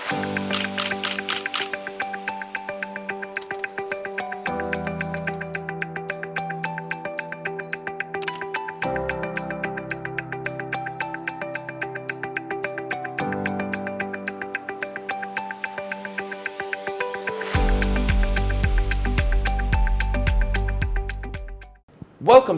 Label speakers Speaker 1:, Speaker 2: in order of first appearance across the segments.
Speaker 1: Welcome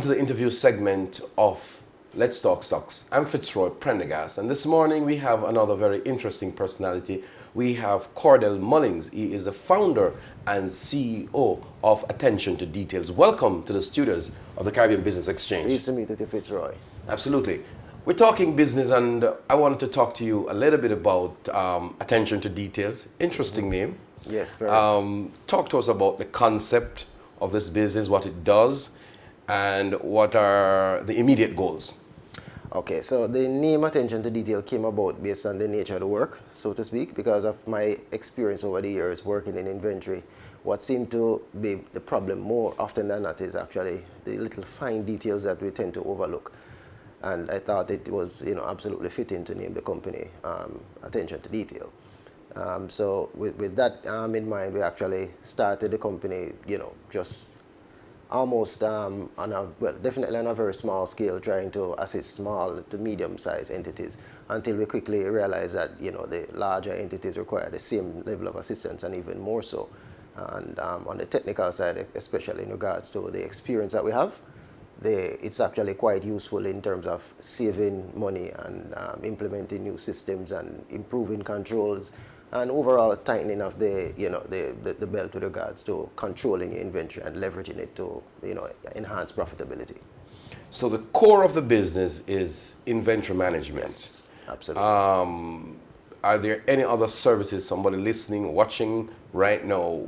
Speaker 1: to the interview segment of Let's Talk Stocks. I'm Fitzroy Prendergast, and this morning we have another very interesting personality. We have Cordell Mullings. He is the founder and CEO of Attention to Details. Welcome to the studios of the Caribbean Business Exchange.
Speaker 2: Pleased to meet you, Fitzroy.
Speaker 1: Absolutely. We're talking business, and I wanted to talk to you a little bit about Attention to Details. Interesting name.
Speaker 2: Yes, very.
Speaker 1: Talk to us about the concept of this business, what it does, and what are the immediate goals?
Speaker 2: Okay, so the name Attention to Detail came about based on the nature of the work, so to speak, because of my experience over the years working in inventory. What seemed to be the problem more often than not is actually the little fine details that we tend to overlook. And I thought it was, absolutely fitting to name the company Attention to Detail. So with that in mind, we actually started the company, just almost definitely on a very small scale, trying to assist small to medium-sized entities, until we quickly realized that the larger entities require the same level of assistance and even more so. And on the technical side, especially in regards to the experience that we have, it's actually quite useful in terms of saving money and implementing new systems and improving controls, and overall tightening of the belt with regards to controlling your inventory and leveraging it to enhance profitability.
Speaker 1: So the core of the business is inventory management.
Speaker 2: Yes, absolutely.
Speaker 1: Are there any other services, somebody listening, watching right now,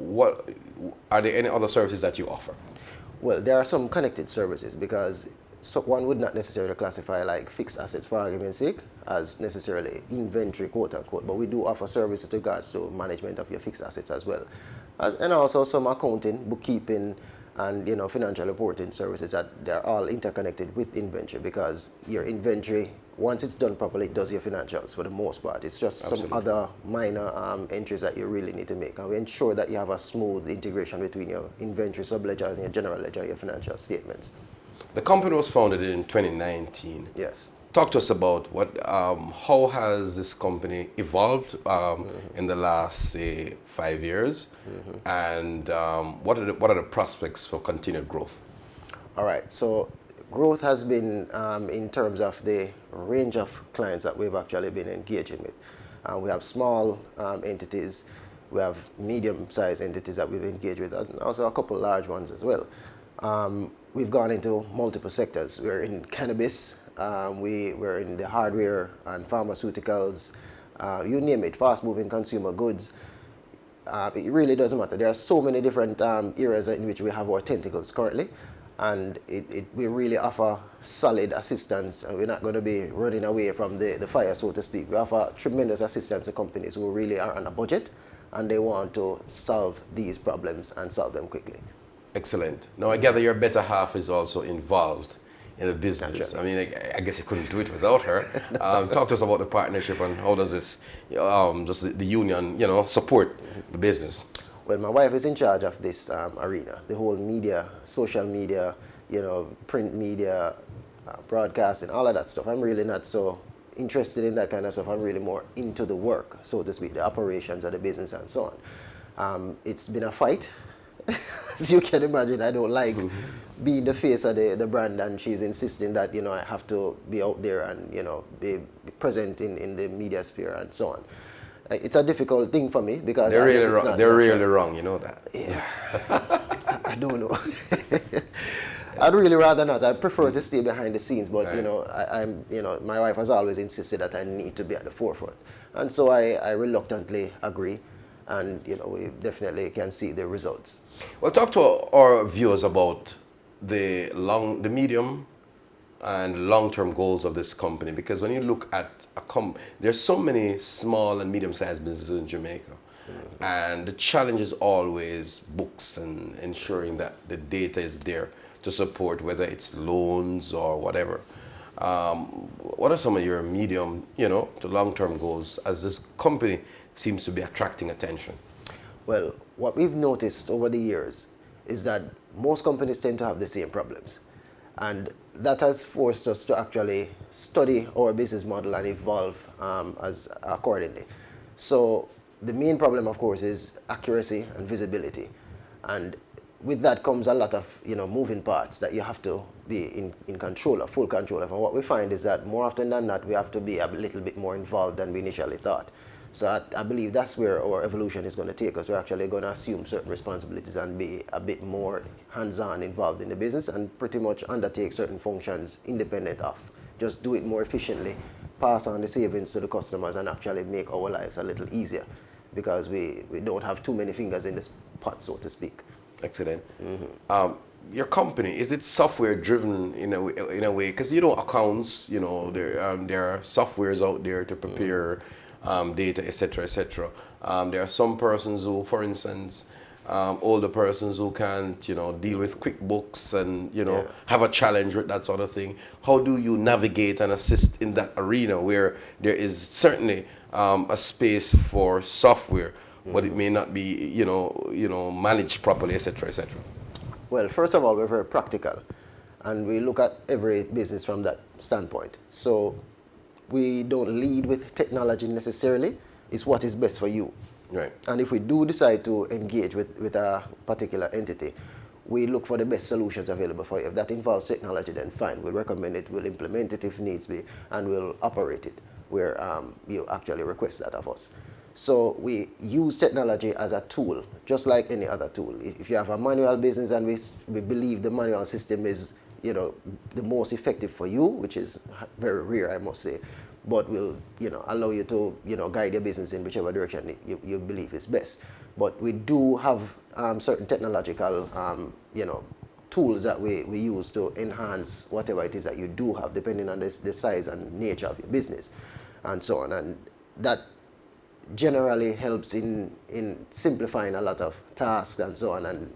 Speaker 1: are there any other services that you offer?
Speaker 2: Well, there are some connected services, because one would not necessarily classify like fixed assets, for argument's sake, as necessarily inventory, quote unquote, but we do offer services with regards to management of your fixed assets as well. And also some accounting, bookkeeping, and financial reporting services that they're all interconnected with inventory, because your inventory, once it's done properly, it does your financials for the most part. It's just
Speaker 1: Absolutely.
Speaker 2: some other minor entries that you really need to make, and we ensure that you have a smooth integration between your inventory subledger and your general ledger and your financial statements.
Speaker 1: The company was founded in 2019.
Speaker 2: Yes.
Speaker 1: Talk to us about how has this company evolved in the last, say, 5 years, and what are the prospects for continued growth?
Speaker 2: All right. So growth has been in terms of the range of clients that we've actually been engaging with. We have small entities, we have medium-sized entities that we've engaged with, and also a couple large ones as well. We've gone into multiple sectors. We're in cannabis, we're in the hardware and pharmaceuticals, you name it, fast-moving consumer goods. It really doesn't matter. There are so many different areas in which we have our tentacles currently, and we really offer solid assistance, and we're not going to be running away from the fire, so to speak. We offer tremendous assistance to companies who really are on a budget and they want to solve these problems and solve them quickly.
Speaker 1: Excellent. Now, I gather your better half is also involved in the business.
Speaker 2: Naturally.
Speaker 1: I mean, I guess you couldn't do it without her. Talk to us about the partnership, and how does this, just the union, support the business?
Speaker 2: Well, my wife is in charge of this arena, the whole media, social media, print media, broadcasting, all of that stuff. I'm really not so interested in that kind of stuff. I'm really more into the work, so to speak, the operations of the business and so on. It's been a fight. As you can imagine, I don't like being the face of the brand, and she's insisting that I have to be out there and be present in the media sphere and so on. It's a difficult thing for me, because
Speaker 1: they're really wrong. They're really wrong, you know that.
Speaker 2: Yeah, I don't know. I'd really rather not. I prefer to stay behind the scenes, but right. My wife has always insisted that I need to be at the forefront, and so I reluctantly agree. And we definitely can see the results.
Speaker 1: Well, talk to our viewers about the medium and long-term goals of this company, because when you look at there's so many small and medium-sized businesses in Jamaica, and the challenge is always books and ensuring that the data is there to support, whether it's loans or whatever. What are some of your medium, to long-term goals as this company seems to be attracting attention?
Speaker 2: Well, what we've noticed over the years is that most companies tend to have the same problems. And that has forced us to actually study our business model and evolve as accordingly. So the main problem, of course, is accuracy and visibility. And with that comes a lot of moving parts that you have to be in control of, full control of. And what we find is that more often than not, we have to be a little bit more involved than we initially thought. So I believe that's where our evolution is going to take us. We're actually going to assume certain responsibilities and be a bit more hands-on involved in the business and pretty much undertake certain functions independent of. Just do it more efficiently, pass on the savings to the customers and actually make our lives a little easier because we don't have too many fingers in this pot, so to speak.
Speaker 1: Excellent. Your company, is it software driven in a way? Because accounts, there are softwares out there to prepare data, etc., etc. There are some persons who, for instance, older persons who can't, deal with QuickBooks and, have a challenge with that sort of thing. How do you navigate and assist in that arena where there is certainly a space for software, but it may not be, managed properly, etc., etc.?
Speaker 2: Well, first of all, we're very practical, and we look at every business from that standpoint. So we don't lead with technology necessarily. It's what is best for you.
Speaker 1: Right.
Speaker 2: And if we do decide to engage with a particular entity, we look for the best solutions available for you. If that involves technology, then fine. We'll recommend it, we'll implement it if needs be, and we'll operate it where you actually request that of us. So we use technology as a tool, just like any other tool. If you have a manual business and we believe the manual system is the most effective for you, which is very rare, I must say, but will allow you to guide your business in whichever direction you believe is best. But we do have certain technological tools that we use to enhance whatever it is that you do have, depending on the size and nature of your business and so on. And that generally helps in simplifying a lot of tasks and so on, and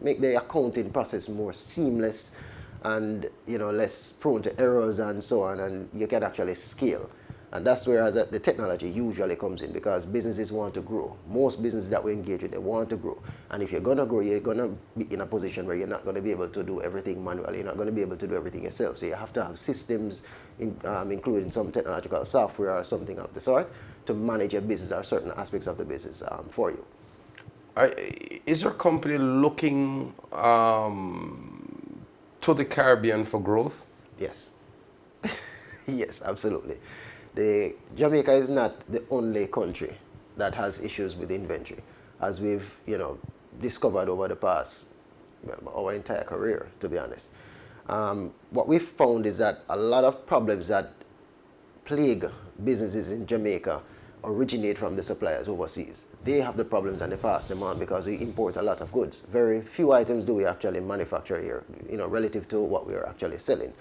Speaker 2: make the accounting process more seamless and less prone to errors and so on, and you can actually scale. And that's where the technology usually comes in, because businesses want to grow. Most businesses that we engage with, they want to grow. And if you're going to grow, you're going to be in a position where you're not going to be able to do everything manually. You're not going to be able to do everything yourself. So you have to have systems, including some technological software or something of the sort, to manage your business or certain aspects of the business for you.
Speaker 1: Is your company looking to the Caribbean for growth?
Speaker 2: Yes. Yes, absolutely. Jamaica is not the only country that has issues with inventory, as we've discovered over the past our entire career, to be honest. What we've found is that a lot of problems that plague businesses in Jamaica originate from the suppliers overseas. They have the problems and they pass them on because we import a lot of goods. Very few items do we actually manufacture here, relative to what we are actually selling.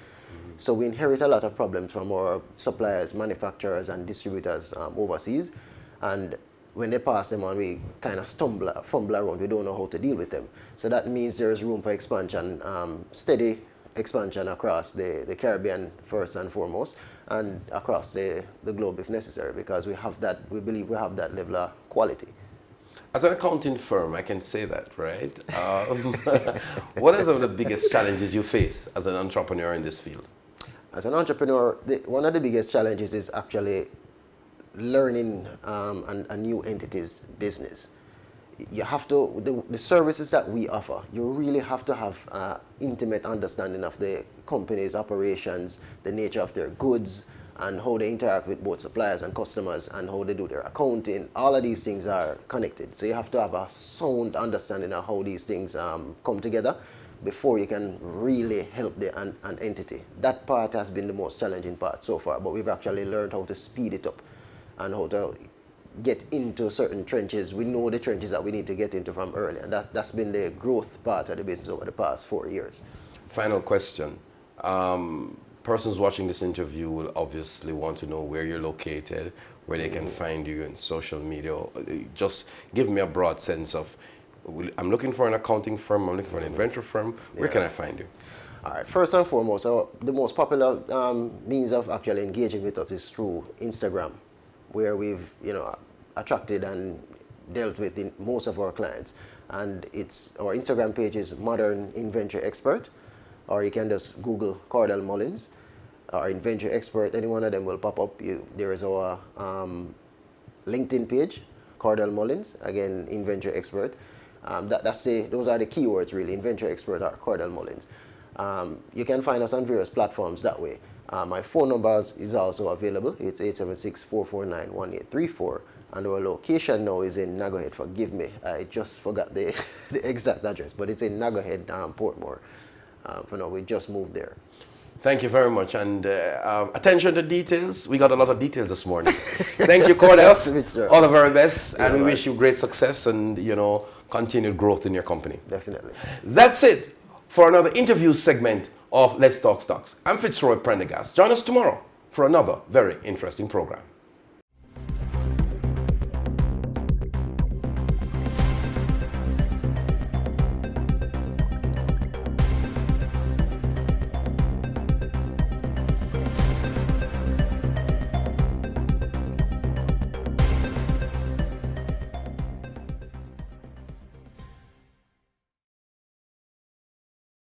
Speaker 2: So we inherit a lot of problems from our suppliers, manufacturers, and distributors overseas. And when they pass them on, we kind of fumble around. We don't know how to deal with them. So that means there's room for expansion, steady expansion across the Caribbean first and foremost, and across the globe if necessary, because we believe we have that level of quality.
Speaker 1: As an accounting firm, I can say that, right? What are some of the biggest challenges you face as an entrepreneur in this field?
Speaker 2: As an entrepreneur, one of the biggest challenges is actually learning a new entity's business. You have to, the services that we offer, you really have to have an intimate understanding of the company's operations, the nature of their goods, and how they interact with both suppliers and customers, and how they do their accounting. All of these things are connected. So you have to have a sound understanding of how these things come together before you can really help an entity. That part has been the most challenging part so far, but we've actually learned how to speed it up and how to get into certain trenches. We know the trenches that we need to get into from early, and that's been the growth part of the business over the past 4 years.
Speaker 1: Final question. Persons watching this interview will obviously want to know where you're located, where they can find you in social media. Just give me a broad sense of, I'm looking for an accounting firm, I'm looking for an inventory firm. Where can I find you?
Speaker 2: All right, first and foremost, the most popular means of actually engaging with us is through Instagram, where we've attracted and dealt with most of our clients. And our Instagram page is Modern Inventory Expert, or you can just Google Cordell Mullings or Inventory Expert. Any one of them will pop up. There is our LinkedIn page, Cordell Mullings, again Inventory Expert. Those are the keywords really, Inventory Expert or Cordell Mullings. You can find us on various platforms that way. My phone number is also available. It's 876-449-1834. And our location now is in Naggohead. Forgive me, I just forgot the exact address, but it's in Naggohead, Portmore. For now, we just moved there.
Speaker 1: Thank you very much. And attention to details. We got a lot of details this morning. Thank you, Cordell. All the very best. And we wish you great success and, continued growth in your company.
Speaker 2: Definitely.
Speaker 1: That's it for another interview segment of Let's Talk Stocks. I'm Fitzroy Prendergast. Join us tomorrow for another very interesting program.